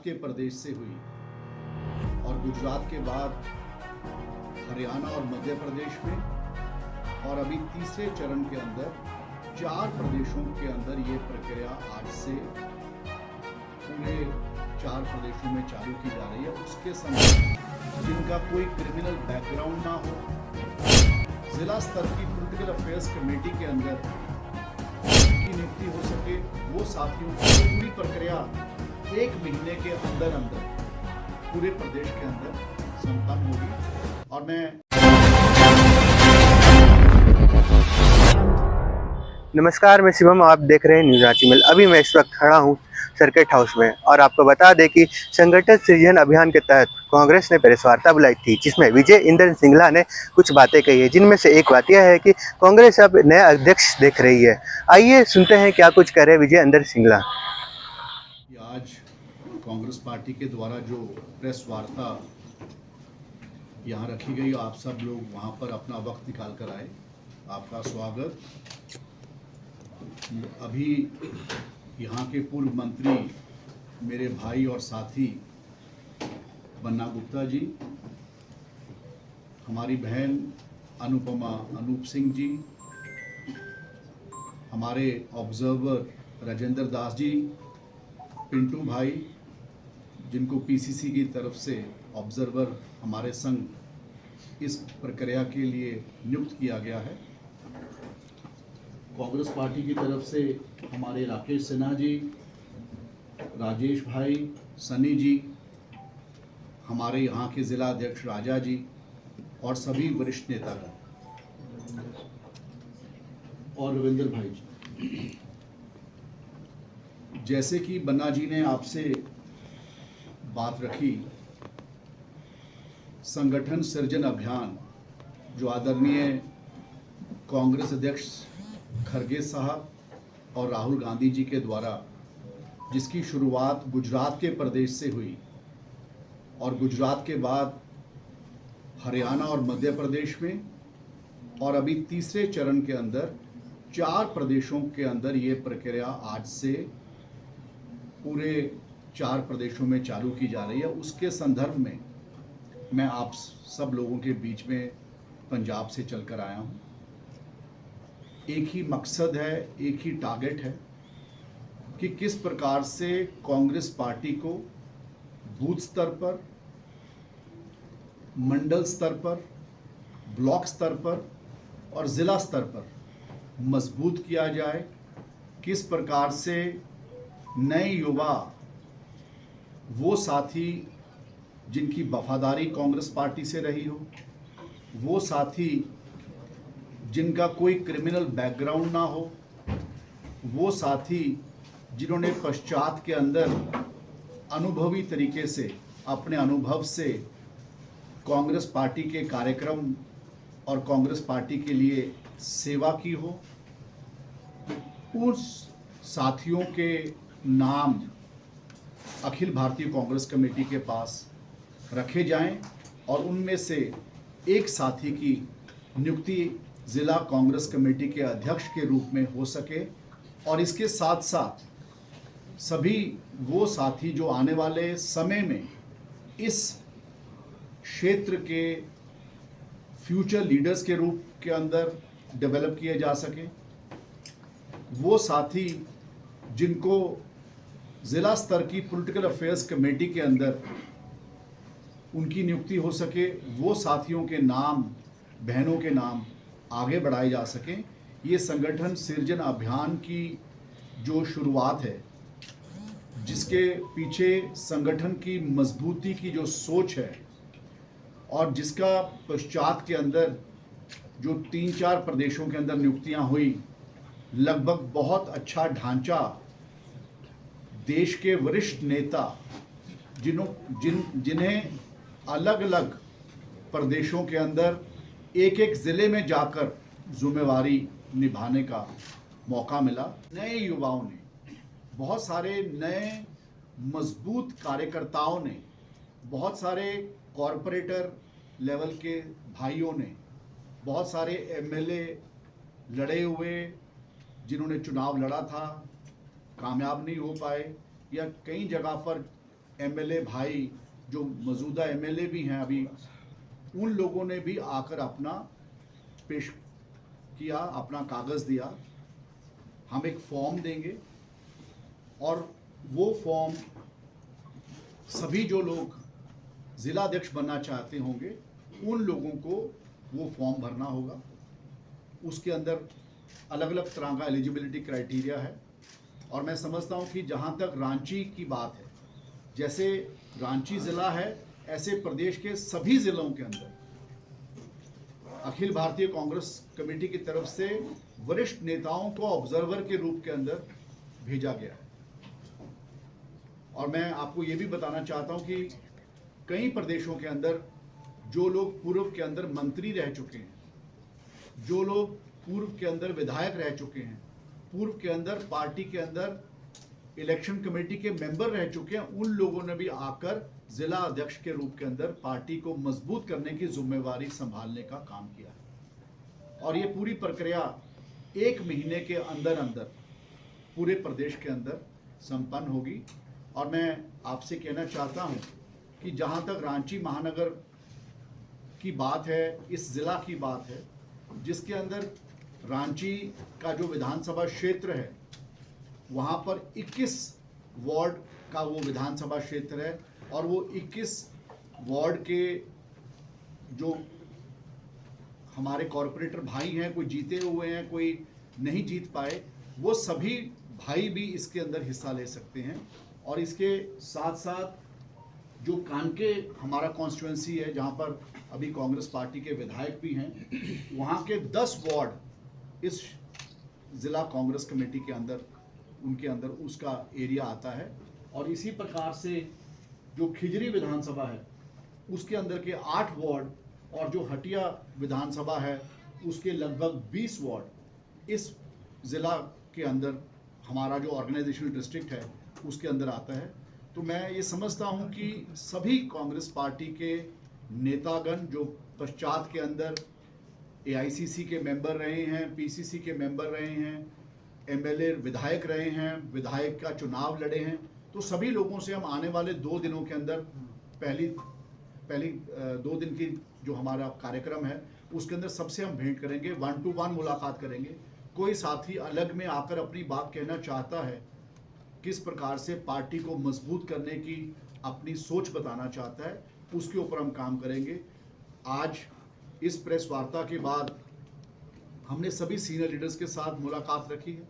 के प्रदेश से हुई और गुजरात के बाद हरियाणा और मध्य प्रदेश में, और अभी तीसरे चरण के अंदर 4 प्रदेशों के अंदर ये प्रक्रिया आज से पूरे 4 प्रदेशों में चालू की जा रही है। उसके समय जिनका कोई क्रिमिनल बैकग्राउंड ना हो, जिला स्तर की पॉलिटिकल अफेयर्स कमेटी के अंदर की नियुक्ति हो सके, वो साथियों की पूरी प्रक्रिया 1 महीने के अंदर पूरे प्रदेश के अंदर संपन्न होगी। और मैं नमस्कार, मैं शिवम, आप देख रहे हैं न्यूज़ रांची मेल। अभी मैं इस वक्त खड़ा हूँ सर्किट हाउस में और आपको बता दें कि संगठन सृजन अभियान के तहत कांग्रेस ने प्रेस वार्ता बुलाई थी, जिसमें विजय इंद्र सिंगला ने कुछ बातें कही है, जिनमें से एक बात यह है कि कांग्रेस अब नया अध्यक्ष देख रही है। आइए सुनते हैं क्या कुछ कह रहे विजय इंद्र सिंगला। आज कांग्रेस पार्टी के द्वारा जो प्रेस वार्ता यहाँ रखी गई, आप सब लोग वहाँ पर अपना वक्त निकाल कर आए, आपका स्वागत। अभी यहाँ के पूर्व मंत्री मेरे भाई और साथी बन्ना गुप्ता जी, हमारी बहन अनुपमा अनूप सिंह जी, हमारे ऑब्जर्वर राजेंद्र दास जी, पिंटू भाई जिनको पीसीसी की तरफ से ऑब्जर्वर हमारे संग इस प्रक्रिया के लिए नियुक्त किया गया है। कांग्रेस पार्टी की तरफ से हमारे राकेश सिन्हा जी, राजेश भाई, सनी जी, हमारे यहाँ के जिला अध्यक्ष राजा जी और सभी वरिष्ठ नेतागण और रविंद्र भाई जी। जैसे कि बन्ना जी ने आपसे बात रखी, संगठन सृजन अभियान जो आदरणीय कांग्रेस अध्यक्ष खरगे साहब और राहुल गांधी जी के द्वारा जिसकी शुरुआत गुजरात के प्रदेश से हुई और गुजरात के बाद हरियाणा और मध्य प्रदेश में, और अभी तीसरे चरण के अंदर 4 प्रदेशों के अंदर ये प्रक्रिया आज से पूरे 4 प्रदेशों में चालू की जा रही है। उसके संदर्भ में मैं आप सब लोगों के बीच में पंजाब से चलकर आया हूँ। एक ही मकसद है, एक ही टारगेट है कि किस प्रकार से कांग्रेस पार्टी को बूथ स्तर पर, मंडल स्तर पर, ब्लॉक स्तर पर और ज़िला स्तर पर मजबूत किया जाए, किस प्रकार से नए युवा, वो साथी जिनकी वफादारी कांग्रेस पार्टी से रही हो, वो साथी जिनका कोई क्रिमिनल बैकग्राउंड ना हो, वो साथी जिन्होंने पश्चात के अंदर अनुभवी तरीके से अपने अनुभव से कांग्रेस पार्टी के कार्यक्रम और कांग्रेस पार्टी के लिए सेवा की हो, उस साथियों के नाम अखिल भारतीय कांग्रेस कमेटी के पास रखे जाएं और उनमें से एक साथी की नियुक्ति ज़िला कांग्रेस कमेटी के अध्यक्ष के रूप में हो सके। और इसके साथ साथ सभी वो साथी जो आने वाले समय में इस क्षेत्र के फ्यूचर लीडर्स के रूप के अंदर डेवलप किए जा सके, वो साथी जिनको ज़िला स्तर की पॉलिटिकल अफेयर्स कमेटी के अंदर उनकी नियुक्ति हो सके, वो साथियों के नाम, बहनों के नाम आगे बढ़ाए जा सकें। ये संगठन सृजन अभियान की जो शुरुआत है, जिसके पीछे संगठन की मजबूती की जो सोच है और जिसका पश्चात के अंदर जो 3-4 प्रदेशों के अंदर नियुक्तियां हुई, लगभग बहुत अच्छा ढांचा देश के वरिष्ठ नेता जिन्हें अलग अलग प्रदेशों के अंदर एक-एक ज़िले में जाकर जिम्मेवारी निभाने का मौका मिला। नए युवाओं ने, बहुत सारे नए मजबूत कार्यकर्ताओं ने, बहुत सारे कॉरपोरेटर लेवल के भाइयों ने, बहुत सारे एमएलए लड़े हुए जिन्होंने चुनाव लड़ा था, कामयाब नहीं हो पाए, या कई जगह पर एमएलए भाई जो मौजूदा एमएलए भी हैं अभी, उन लोगों ने भी आकर अपना पेश किया, अपना कागज़ दिया। हम एक फॉर्म देंगे और वो फॉर्म सभी जो लोग ज़िला अध्यक्ष बनना चाहते होंगे उन लोगों को वो फॉर्म भरना होगा। उसके अंदर अलग अलग तरह का एलिजिबिलिटी क्राइटेरिया है और मैं समझता हूँ कि जहाँ तक रांची की बात है, जैसे रांची ज़िला है ऐसे प्रदेश के सभी ज़िलों के अंदर अखिल भारतीय कांग्रेस कमेटी की तरफ से वरिष्ठ नेताओं को ऑब्जर्वर के रूप के अंदर भेजा गया है। और मैं आपको ये भी बताना चाहता हूँ कि कई प्रदेशों के अंदर जो लोग पूर्व के अंदर मंत्री रह चुके हैं, जो लोग पूर्व के अंदर विधायक रह चुके हैं, पूर्व के अंदर पार्टी के अंदर इलेक्शन कमेटी के मेंबर रह चुके हैं, उन लोगों ने भी आकर जिला अध्यक्ष के रूप के अंदर पार्टी को मजबूत करने की जिम्मेवारी संभालने का काम किया है। और ये पूरी प्रक्रिया 1 महीने के अंदर अंदर पूरे प्रदेश के अंदर संपन्न होगी। और मैं आपसे कहना चाहता हूँ कि जहाँ तक रांची महानगर की बात है, इस ज़िला की बात है, जिसके अंदर रांची का जो विधानसभा क्षेत्र है वहाँ पर 21 वार्ड का वो विधानसभा क्षेत्र है और वो 21 वार्ड के जो हमारे कॉरपोरेटर भाई हैं, कोई जीते हुए हैं, कोई नहीं जीत पाए, वो सभी भाई भी इसके अंदर हिस्सा ले सकते हैं। और इसके साथ साथ जो कानके हमारा कॉन्स्टिट्यूंसी है जहाँ पर अभी कांग्रेस पार्टी के विधायक भी हैं, वहाँ के 10 वार्ड इस ज़िला कांग्रेस कमेटी के अंदर उनके अंदर उसका एरिया आता है। और इसी प्रकार से जो खिजरी विधानसभा है उसके अंदर के 8 वार्ड और जो हटिया विधानसभा है उसके लगभग 20 वार्ड इस ज़िला के अंदर हमारा जो ऑर्गेनाइजेशनल डिस्ट्रिक्ट है उसके अंदर आता है। तो मैं ये समझता हूँ कि सभी कांग्रेस पार्टी के नेतागण जो पश्चात के अंदर एआईसीसी के मेंबर रहे हैं, पीसीसी के मेंबर रहे हैं, एमएलए विधायक रहे हैं, विधायक का चुनाव लड़े हैं, तो सभी लोगों से हम आने वाले 2 दिनों के अंदर पहली 2 दिन की जो हमारा कार्यक्रम है उसके अंदर सबसे हम भेंट करेंगे, 1 to 1 मुलाकात करेंगे। कोई साथी अलग में आकर अपनी बात कहना चाहता है, किस प्रकार से पार्टी को मजबूत करने की अपनी सोच बताना चाहता है, उसके ऊपर हम काम करेंगे। आज इस प्रेस वार्ता के बाद हमने सभी सीनियर लीडर्स के साथ मुलाकात रखी है,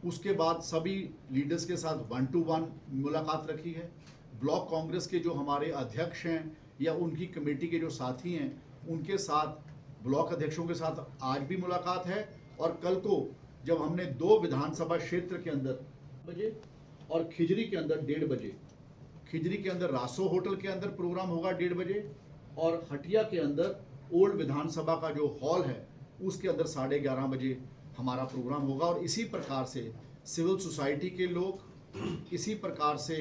उसके बाद सभी लीडर्स के साथ 1 to 1 मुलाकात रखी है। ब्लॉक कांग्रेस के जो हमारे अध्यक्ष हैं या उनकी कमेटी के जो साथी हैं उनके साथ ब्लॉक अध्यक्षों के साथ आज भी मुलाकात है। और कल को जब हमने 2 विधानसभा क्षेत्र के अंदर बजे और खिजरी के अंदर 1:30 बजे, खिजरी के अंदर रासो होटल के अंदर प्रोग्राम होगा 1:30 बजे और हटिया के अंदर ओल्ड विधानसभा का जो हॉल है उसके अंदर 11:30 बजे हमारा प्रोग्राम होगा। और इसी प्रकार से सिविल सोसाइटी के लोग, इसी प्रकार से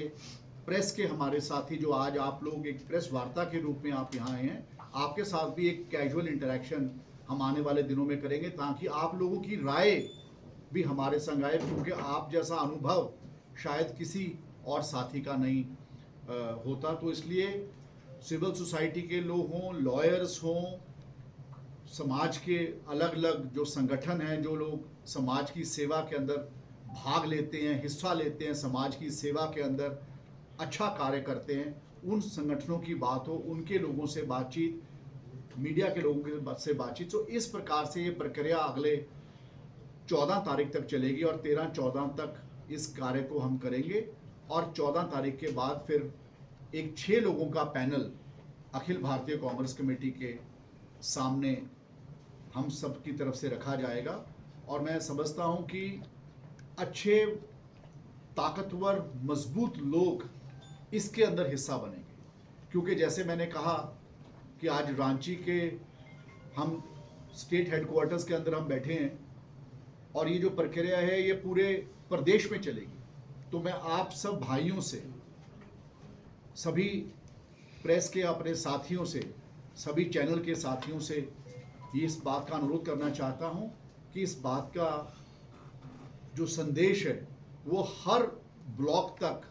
प्रेस के हमारे साथी जो आज आप लोग एक प्रेस वार्ता के रूप में आप यहाँ आए हैं, आपके साथ भी एक कैजुअल इंटरेक्शन हम आने वाले दिनों में करेंगे ताकि आप लोगों की राय भी हमारे संग आए, क्योंकि आप जैसा अनुभव शायद किसी और साथी का नहीं होता। तो इसलिए सिविल सोसाइटी के लोग हों, लॉयर्स हों, समाज के अलग अलग जो संगठन हैं, जो लोग समाज की सेवा के अंदर भाग लेते हैं, हिस्सा लेते हैं, समाज की सेवा के अंदर अच्छा कार्य करते हैं, उन संगठनों की बात हो, उनके लोगों से बातचीत, मीडिया के लोगों से बातचीत। तो इस प्रकार से ये प्रक्रिया अगले 14 तारीख तक चलेगी और 13-14 तक इस कार्य को हम करेंगे। और 14 तारीख के बाद फिर एक 6 लोगों का पैनल अखिल भारतीय कांग्रेस कमेटी के सामने हम सब की तरफ से रखा जाएगा। और मैं समझता हूं कि अच्छे, ताकतवर, मजबूत लोग इसके अंदर हिस्सा बनेंगे, क्योंकि जैसे मैंने कहा कि आज रांची के हम स्टेट हेडक्वार्टर्स के अंदर हम बैठे हैं और ये जो प्रक्रिया है ये पूरे प्रदेश में चलेगी। तो मैं आप सब भाइयों से, सभी प्रेस के अपने साथियों से, सभी चैनल के साथियों से ये इस बात का अनुरोध करना चाहता हूँ कि इस बात का जो संदेश है वो हर ब्लॉक तक,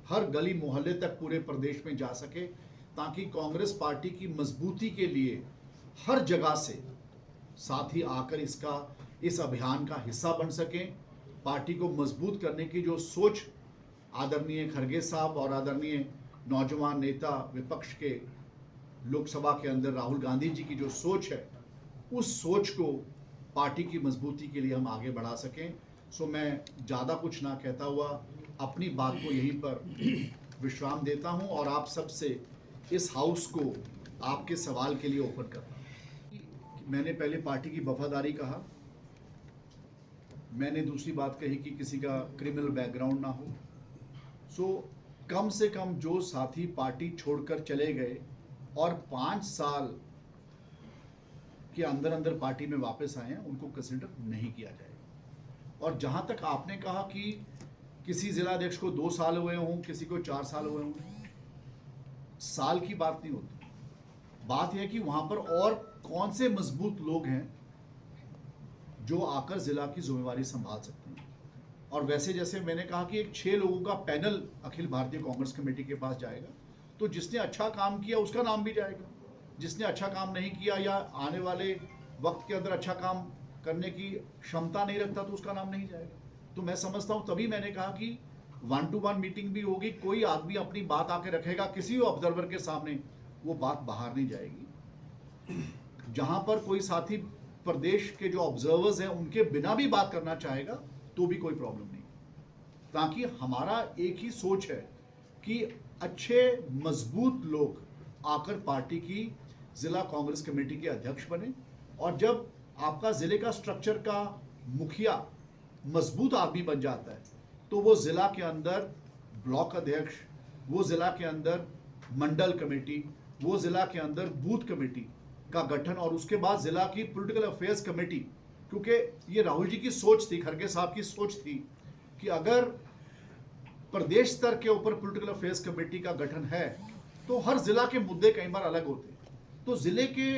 हर गली मोहल्ले तक पूरे प्रदेश में जा सके, ताकि कांग्रेस पार्टी की मजबूती के लिए हर जगह से साथी आकर इस अभियान का हिस्सा बन सकें। पार्टी को मजबूत करने की जो सोच आदरणीय खड़गे साहब और आदरणीय नौजवान नेता विपक्ष के लोकसभा के अंदर राहुल गांधी जी की जो सोच है, उस सोच को पार्टी की मजबूती के लिए हम आगे बढ़ा सकें। सो मैं ज़्यादा कुछ ना कहता हुआ अपनी बात को यहीं पर विश्राम देता हूं और आप सबसे इस हाउस को आपके सवाल के लिए ओपन करता हूं। मैंने पहले पार्टी की वफादारी कहा, मैंने दूसरी बात कही कि किसी का क्रिमिनल बैकग्राउंड ना हो। सो कम से कम जो साथी पार्टी छोड़कर चले गए और 5 साल के अंदर अंदर पार्टी में वापस आए हैं, उनको कंसिडर नहीं किया जाएगा। और जहां तक आपने कहा कि किसी जिलाध्यक्ष को 2 साल हुए हों, किसी को 4 साल हुए हों, साल की बात नहीं होती। बात यह है कि वहां पर और कौन से मजबूत लोग हैं जो आकर जिला की जिम्मेवारी संभाल सकते हैं। और वैसे जैसे मैंने कहा कि एक 6 लोगों का पैनल अखिल भारतीय कांग्रेस कमेटी के पास जाएगा, तो जिसने अच्छा काम किया उसका नाम भी जाएगा, जिसने अच्छा काम नहीं किया या आने वाले वक्त के अंदर अच्छा काम करने की क्षमता नहीं रखता तो उसका नाम नहीं जाएगा। तो मैं समझता हूं, तभी मैंने कहा कि 1-to-1 मीटिंग भी होगी, कोई आदमी अपनी बात आके रखेगा किसी ऑब्जर्वर के सामने, वो बात बाहर नहीं जाएगी। जहां पर कोई साथी प्रदेश के जो ऑब्जर्वर्स हैं उनके बिना भी बात करना चाहेगा तो भी कोई प्रॉब्लम नहीं, ताकि हमारा एक ही सोच है कि अच्छे मजबूत लोग आकर पार्टी की जिला कांग्रेस कमेटी के अध्यक्ष बने। और जब आपका जिले का स्ट्रक्चर का मुखिया मजबूत आदमी बन जाता है, तो वो जिला के अंदर ब्लॉक अध्यक्ष, वो जिला के अंदर मंडल कमेटी, वो जिला के अंदर बूथ कमेटी का गठन और उसके बाद जिला की पॉलिटिकल अफेयर्स कमेटी, क्योंकि ये राहुल जी की सोच थी, खड़गे साहब की सोच थी कि अगर प्रदेश स्तर के ऊपर पॉलिटिकल अफेयर्स कमेटी का गठन है तो हर जिला के मुद्दे कई बार अलग होते हैं, तो जिले के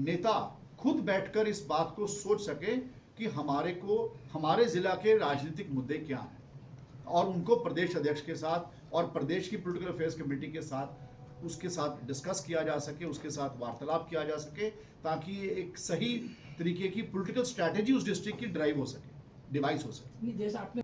नेता खुद बैठकर इस बात को सोच सके कि हमारे जिला के राजनीतिक मुद्दे क्या हैं और उनको प्रदेश अध्यक्ष के साथ और प्रदेश की पॉलिटिकल अफेयर्स कमेटी के साथ उसके साथ डिस्कस किया जा सके, उसके साथ वार्तालाप किया जा सके, ताकि एक सही तरीके की पॉलिटिकल स्ट्रैटेजी उस डिस्ट्रिक्ट की ड्राइव हो सके, डिवाइस हो सके। जैसे आपने